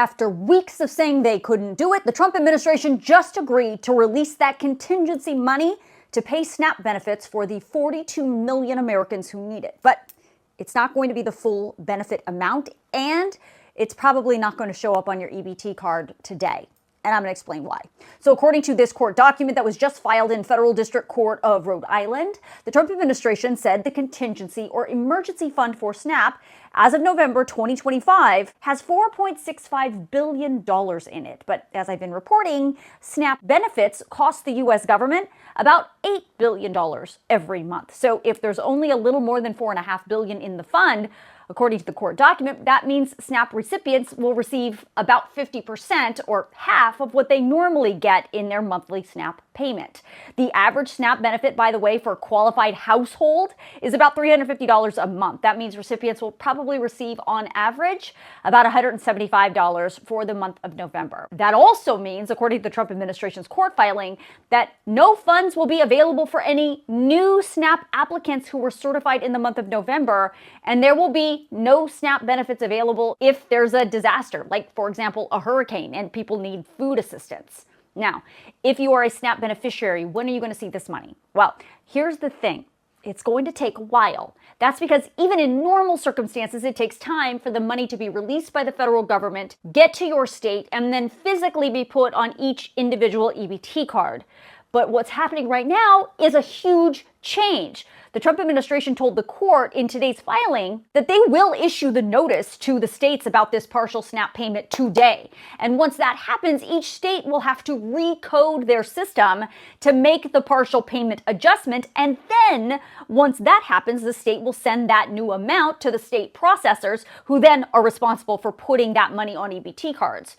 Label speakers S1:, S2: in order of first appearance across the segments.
S1: After weeks of saying they couldn't do it, the Trump administration just agreed to release that contingency money to pay SNAP benefits for the 42 million Americans who need it. But it's not going to be the full benefit amount, and it's probably not going to show up on your EBT card today. And I'm going to explain why. So according to this court document that was just filed in Federal District Court of Rhode Island, the Trump administration said the contingency or emergency fund for SNAP as of November 2025 has $4.65 billion in it. But as I've been reporting, SNAP benefits cost the U.S. government about $8 billion every month. So if there's only a little more than $4.5 billion in the fund, according to the court document, that means SNAP recipients will receive about 50% or half of what they normally get in their monthly SNAP payment. The average SNAP benefit, by the way, for a qualified household is about $350 a month. That means recipients will probably receive on average about $175 for the month of November. That also means, according to the Trump administration's court filing, that no funds will be available for any new SNAP applicants who were certified in the month of November, and there will be no SNAP benefits available if there's a disaster, like, for example, a hurricane and people need food assistance. Now, if you are a SNAP beneficiary, when are you going to see this money? Well, here's the thing. It's going to take a while. That's because even in normal circumstances, it takes time for the money to be released by the federal government, get to your state, and then physically be put on each individual EBT card. But what's happening right now is a huge change. The Trump administration told the court in today's filing that they will issue the notice to the states about this partial SNAP payment today. And once that happens, each state will have to recode their system to make the partial payment adjustment. And then once that happens, the state will send that new amount to the state processors, who then are responsible for putting that money on EBT cards.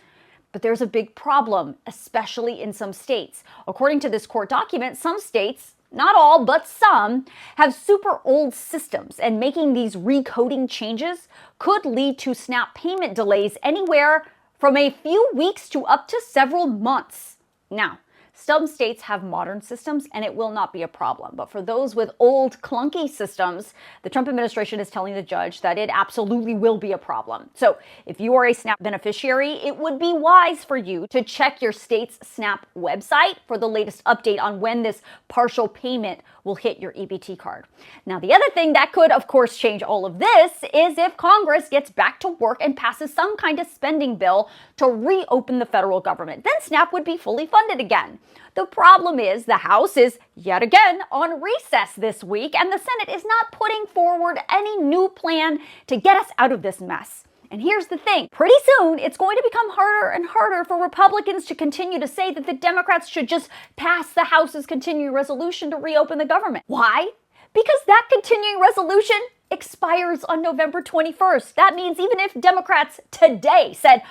S1: But there's a big problem, especially in some states. According to this court document, some states, not all, but some, have super old systems, and making these recoding changes could lead to SNAP payment delays anywhere from a few weeks to up to several months. Now, some states have modern systems and it will not be a problem. But for those with old, clunky systems, the Trump administration is telling the judge that it absolutely will be a problem. So if you are a SNAP beneficiary, it would be wise for you to check your state's SNAP website for the latest update on when this partial payment will hit your EBT card. Now, the other thing that could, of course, change all of this is if Congress gets back to work and passes some kind of spending bill to reopen the federal government. Then SNAP would be fully funded again. The problem is the House is yet again on recess this week, and the Senate is not putting forward any new plan to get us out of this mess. And here's the thing, pretty soon it's going to become harder and harder for Republicans to continue to say that the Democrats should just pass the House's continuing resolution to reopen the government. Why? Because that continuing resolution expires on November 21st. That means even if Democrats today said,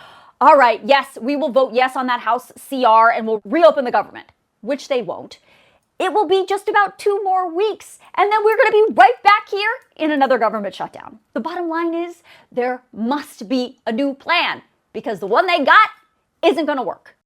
S1: all right, yes, we will vote yes on that House CR and we'll reopen the government, which they won't, it will be just about 2 more weeks. And then we're going to be right back here in another government shutdown. The bottom line is there must be a new plan because the one they got isn't going to work.